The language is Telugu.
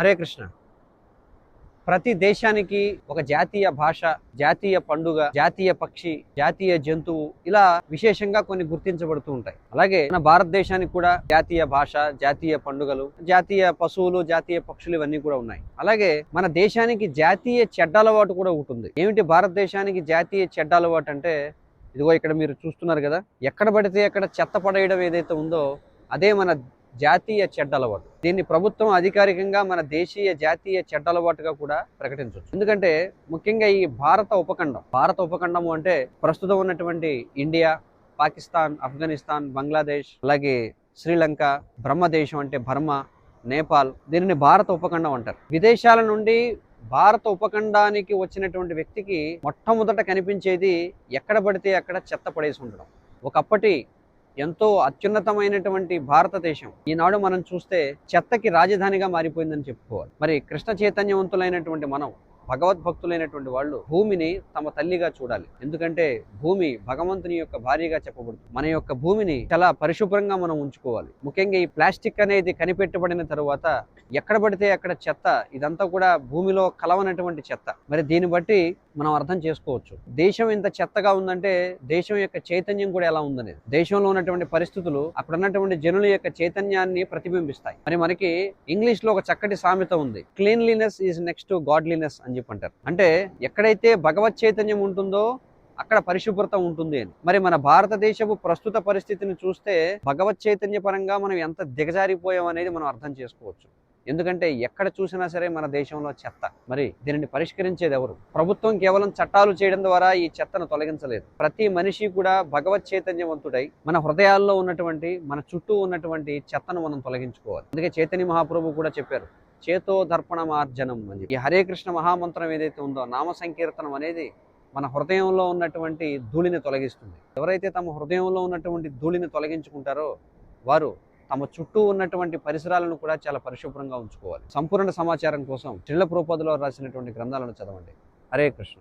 హరే కృష్ణ. ప్రతి దేశానికి ఒక జాతీయ భాష, జాతీయ పండుగ, జాతీయ పక్షి, జాతీయ జంతువు ఇలా విశేషంగా కొన్ని గుర్తించబడుతూ ఉంటాయి. అలాగే మన భారతదేశానికి కూడా జాతీయ భాష, జాతీయ పండుగలు, జాతీయ పశువులు, జాతీయ పక్షులు ఇవన్నీ కూడా ఉన్నాయి. అలాగే మన దేశానికి జాతీయ చెడ్డ అలవాటు కూడా ఉంటుంది. ఏమిటి భారతదేశానికి జాతీయ చెడ్డ అలవాటు అంటే, ఇదిగో ఇక్కడ మీరు చూస్తున్నారు కదా, ఎక్కడ పడితే అక్కడ చెత్త పడేయడం ఏదైతే ఉందో అదే మన జాతీయ చెడ్డ అలవాటు. దీన్ని ప్రభుత్వం అధికారికంగా మన దేశీయ జాతీయ చెడ్డ అలవాటుగా కూడా ప్రకటించవచ్చు. ఎందుకంటే ముఖ్యంగా ఈ భారత ఉపఖండము అంటే ప్రస్తుతం ఉన్నటువంటి ఇండియా, పాకిస్తాన్, ఆఫ్ఘనిస్తాన్, బంగ్లాదేశ్, అలాగే శ్రీలంక, బ్రహ్మదేశం అంటే బర్మా, నేపాల్, దీనిని భారత ఉపఖండం అంటారు. విదేశాల నుండి భారత ఉపఖండానికి వచ్చినటువంటి వ్యక్తికి మొట్టమొదట కనిపించేది ఎక్కడ పడితే అక్కడ చెత్త పడేసి ఉండడం. ఒకప్పటి ఎంతో అత్యున్నతమైనటువంటి భారతదేశం ఈనాడు మనం చూస్తే చెత్తకి రాజధానిగా మారిపోయిందని చెప్పుకోవాలి. మరి కృష్ణ చైతన్యవంతులైనటువంటి మనం, భగవద్భక్తులైనటువంటి వాళ్ళు భూమిని తమ తల్లిగా చూడాలి. ఎందుకంటే భూమి భగవంతుని యొక్క భార్యగా చెప్పబడుతుంది. మన యొక్క భూమిని చాలా పరిశుభ్రంగా మనం ఉంచుకోవాలి. ముఖ్యంగా ఈ ప్లాస్టిక్ అనేది కనిపెట్టబడిన తరువాత ఎక్కడ పడితే అక్కడ చెత్త, ఇదంతా కూడా భూమిలో కలవనటువంటి చెత్త. మరి దీన్ని బట్టి మనం అర్థం చేసుకోవచ్చు దేశం ఇంత చెత్తగా ఉందంటే దేశం యొక్క చైతన్యం కూడా ఎలా ఉందనేది. దేశంలో ఉన్నటువంటి పరిస్థితులు అక్కడ ఉన్నటువంటి జనుల యొక్క చైతన్యాన్ని ప్రతిబింబిస్తాయి. మరి మనకి ఇంగ్లీష్ లో ఒక చక్కటి సామెత ఉంది, cleanliness is next to godliness అని చెప్పంటారు. అంటే ఎక్కడైతే భగవత్ చైతన్యం ఉంటుందో అక్కడ పరిశుభ్రత ఉంటుంది అని. మరి మన భారతదేశపు ప్రస్తుత పరిస్థితిని చూస్తే భగవత్ చైతన్య పరంగా మనం ఎంత దిగజారిపోయాం అనేది మనం అర్థం చేసుకోవచ్చు. ఎందుకంటే ఎక్కడ చూసినా సరే మన దేశంలో చెత్త. మరి దీనిని పరిష్కరించేది ఎవరు? ప్రభుత్వం కేవలం చట్టాలు చేయడం ద్వారా ఈ చెత్తను తొలగించలేదు. ప్రతి మనిషి కూడా భగవత్ చైతన్యవంతుడై మన హృదయాల్లో ఉన్నటువంటి, మన చుట్టూ ఉన్నటువంటి చెత్తను మనం తొలగించుకోవాలి. అందుకే చైతన్య మహాప్రభు కూడా చెప్పారు, చేతో దర్పణమార్జనం అని. ఈ హరే కృష్ణ మహామంత్రం ఏదైతే ఉందో, నామ సంకీర్తనం అనేది మన హృదయంలో ఉన్నటువంటి ధూళిని తొలగిస్తుంది. ఎవరైతే తమ హృదయంలో ఉన్నటువంటి ధూళిని తొలగించుకుంటారో వారు తమ చుట్టూ ఉన్నటువంటి పరిసరాలను కూడా చాలా పరిశుభ్రంగా ఉంచుకోవాలి. సంపూర్ణ సమాచారం కోసం శ్రీల ప్రభుపాదులో రాసినటువంటి గ్రంథాలను చదవండి. హరే కృష్ణ.